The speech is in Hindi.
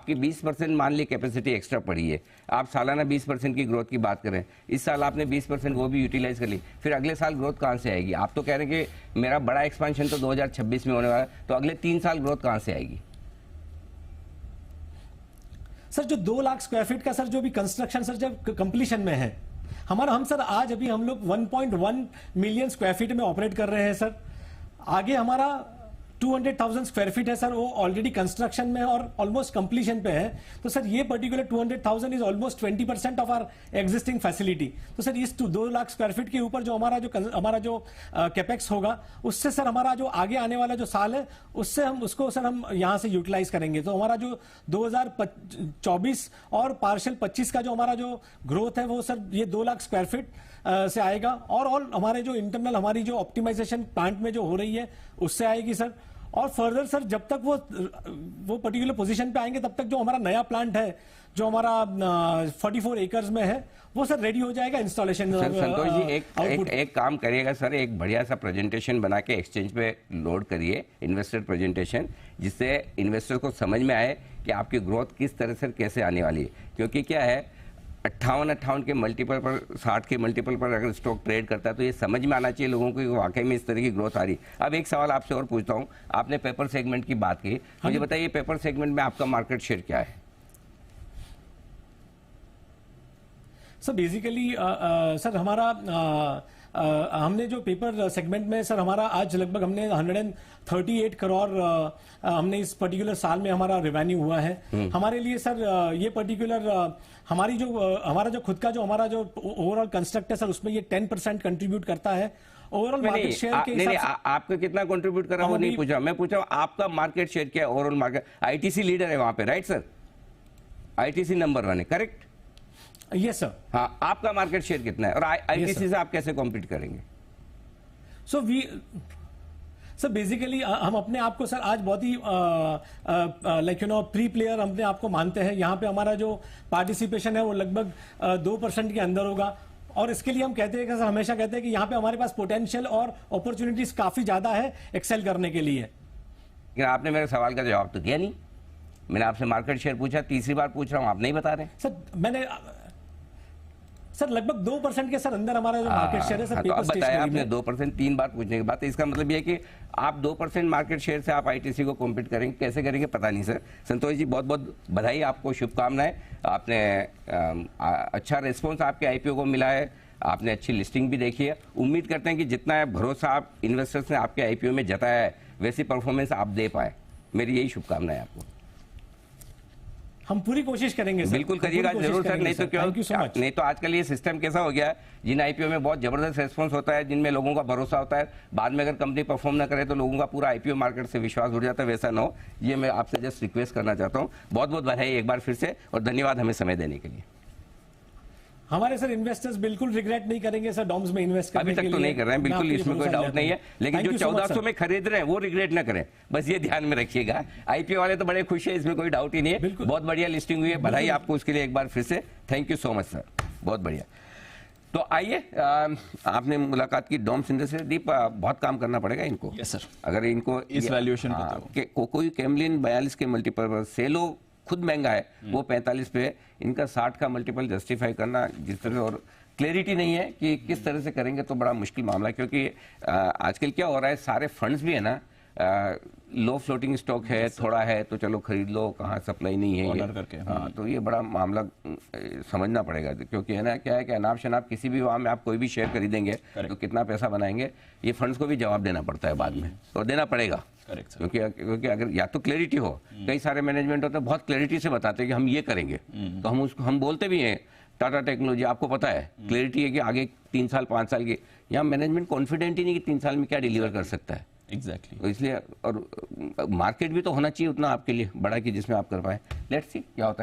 आपकी 20% मान ली कैपेसिटी एक्स्ट्रा पड़ी है, आप सालाना 20% की ग्रोथ की बात करें, इस साल आपने 20% वो भी यूटिलाइज कर ली, फिर अगले साल ग्रोथ कहाँ से आएगी? आप तो कह रहे हैं कि मेरा बड़ा एक्सपेंशन तो 2026 में होने वाला है, तो अगले 3 साल ग्रोथ कहाँ से आएगी? सर जो 2 लाख स्क्वायर फीट का सर जो भी कंस्ट्रक्शन सर जब कंप्लीशन में है हमारा, हम सर आज अभी हम लोग 1.1 मिलियन स्क्वायर फीट में ऑपरेट कर रहे हैं सर। आगे हमारा 200,000 स्क्वायर फीट है सर, वो ऑलरेडी कंस्ट्रक्शन में और ऑलमोस्ट कंप्लीशन पे है। तो सर ये particular 200,000 is almost 20% of our existing facility. तो सर इस 2 लाख स्क्वायर फीट के ऊपर जो हमारा जो कैपेक्स होगा, उससे सर हमारा जो आगे आने वाला जो साल है उससे हम उसको सर हम यहाँ से यूटिलाइज करेंगे। तो हमारा जो 2024 और पार्शियल 25 का जो हमारा जो ग्रोथ है वो सर ये 2 लाख स्क्वायर फीट से आएगा, और हमारे जो इंटरनल हमारी जो ऑप्टिमाइजेशन प्लांट में जो हो रही है उससे आएगी सर। और फर्दर सर जब तक वो पर्टिकुलर पोजीशन पे आएंगे तब तक जो हमारा नया प्लांट है जो हमारा 44 एकर्स में है वो सर रेडी हो जाएगा इंस्टॉलेशन। संतोष जी एक काम करिएगा सर, एक बढ़िया सा प्रेजेंटेशन बना के एक्सचेंज पे लोड करिए, इन्वेस्टर प्रेजेंटेशन, जिससे इन्वेस्टर को समझ में आए कि आपकी ग्रोथ किस तरह से कैसे आने वाली है। क्योंकि क्या है, 58 के मल्टीपल पर, 60 के मल्टीपल पर अगर स्टॉक ट्रेड करता है तो ये समझ में आना चाहिए लोगों को कि वाकई में इस तरह की ग्रोथ आ रही। अब एक सवाल आपसे और पूछता हूँ, आपने पेपर सेगमेंट की बात की, मुझे बताइए पेपर सेगमेंट में आपका मार्केट शेयर क्या है? सर बेसिकली सर हमारा हमने जो पेपर सेगमेंट में सर हमारा आज लगभग हमने 138 करोड़ हमने इस पर्टिकुलर साल में हमारा रेवेन्यू हुआ है। हमारे लिए सर ये पर्टिकुलर हमारा जो खुद का जो हमारा जो ओवरऑल कंस्ट्रक्ट है सर उसमें ये 10% कंट्रीब्यूट करता है ओवरऑल मार्केट शेयर के हिसाब से। आपका कितना कंट्रीब्यूट कर रहा हूँ नहीं पूछा, मैं पूछा आपका मार्केट शेयर क्या है ओवरऑल मार्केट? आईटीसी लीडर है वहां पे, राइट सर? आईटीसी नंबर 1 है, करेक्ट? Yes sir. हाँ, आपका मार्केट शेयर कितना है और आईटीसी से आप कैसे कॉम्पीट करेंगे? सर बेसिकली हम अपने आप को सर आज बहुत ही लाइक प्री प्लेयर अपने आप को मानते हैं। यहाँ पे हमारा जो पार्टिसिपेशन है वो लगभग 2% के अंदर होगा, और इसके लिए हम कहते हैं कि सर हमेशा कहते हैं कि यहाँ पे हमारे पास पोटेंशियल और अपॉर्चुनिटीज काफी ज्यादा है एक्सेल करने के लिए। लेकिन आपने मेरे सवाल का जवाब तो दिया नहीं। मैंने आपसे मार्केट शेयर पूछा, तीसरी बार पूछ रहा हूँ, आप नहीं बता रहे। सर लगभग 2% के सर अंदर हमारा जो मार्केट शेयर है सर। तो अब बताया आपने 2%, 3 बार पूछने के बाद, इसका मतलब ये है कि आप 2% मार्केट शेयर से आप आईटीसी को कॉम्पीट करेंगे, कैसे करेंगे पता नहीं सर। संतोष जी बहुत बहुत बधाई, आपको शुभकामनाएं। आपने अच्छा रिस्पॉन्स आपके आईपीओ को मिला है, आपने अच्छी लिस्टिंग भी देखी है। उम्मीद करते हैं कि जितना भरोसा आप इन्वेस्टर्स ने आपके आईपीओ में जताया है वैसी परफॉर्मेंस आप दे पाए। मेरी यही शुभकामनाएं आपको। हम पूरी कोशिश करेंगे सर। बिल्कुल करिएगा जरूर सर, नहीं तो क्यों, नहीं तो आजकल ये सिस्टम कैसा हो गया है, जिन आईपीओ में बहुत जबरदस्त रेस्पॉन्स होता है, जिनमें लोगों का भरोसा होता है, बाद में अगर कंपनी परफॉर्म ना करे तो लोगों का पूरा आईपीओ मार्केट से विश्वास उड़ जाता है, वैसा ना हो। ये मैं आपसे जस्ट रिक्वेस्ट करना चाहता हूँ। बहुत बहुत बधाई एक बार फिर से, और धन्यवाद हमें समय देने के लिए। हमारे सर इन्वेस्टर्स बिल्कुल रिग्रेट नहीं करेंगे सर डॉम्स में इन्वेस्ट करने अभी तक तो नहीं कर रहे हैं, बिल्कुल इसमें कोई डाउट नहीं है। लेकिन जो 1400 में खरीद रहे हैं वो रिग्रेट ना करें, बस ये ध्यान में रखिएगा। आईपीओ वाले तो बड़े खुश है, इसमें कोई डाउट ही नहीं है। बहुत बढ़िया लिस्टिंग हुई है, बधाई आपको उसके लिए एक बार फिर से। Thank you so much sir, बहुत बढ़िया। तो आइए, आपने मुलाकात की डॉम्स इंडस्ट्री। दीप, बहुत काम करना पड़ेगा इनको। यस सर, अगर इनको इस वैल्यूएशन पे कोई कैमलिन 42 के मल्टीपल पर, सेलो खुद महंगा है वो 45 पे, इनका 60 का मल्टीपल जस्टिफाई करना जिस तरह, और क्लैरिटी नहीं है कि किस तरह से करेंगे तो बड़ा मुश्किल मामला है। क्योंकि आजकल क्या हो रहा है, सारे फंड्स भी है ना, लो फ्लोटिंग स्टॉक है, थोड़ा है तो चलो खरीद लो, कहाँ सप्लाई नहीं है ये करके। हाँ, तो ये बड़ा मामला समझना पड़ेगा। क्योंकि है ना, क्या है कि अनाप शनाप किसी भी वहाँ में आप कोई भी शेयर खरीदेंगे तो कितना पैसा बनाएंगे, ये फंड्स को भी जवाब देना पड़ता है बाद में, और देना पड़ेगा। क्योंकि अगर या तो क्लैरिटी हो, कई सारे मैनेजमेंट होते हैं बहुत क्लैरिटी से बताते हैं कि हम ये करेंगे, तो हम उसको हम बोलते भी हैं। टाटा टेक्नोलॉजी आपको पता है, क्लैरिटी है कि आगे 3 साल 5 साल की, यहाँ मैनेजमेंट कॉन्फिडेंट ही नहीं कि 3 साल में क्या डिलीवर कर सकता है। एग्जैक्टली तो इसलिए, और मार्केट भी तो होना चाहिए उतना आपके लिए बड़ा कि जिसमें आप कर पाए। लेट्स सी क्या होता है।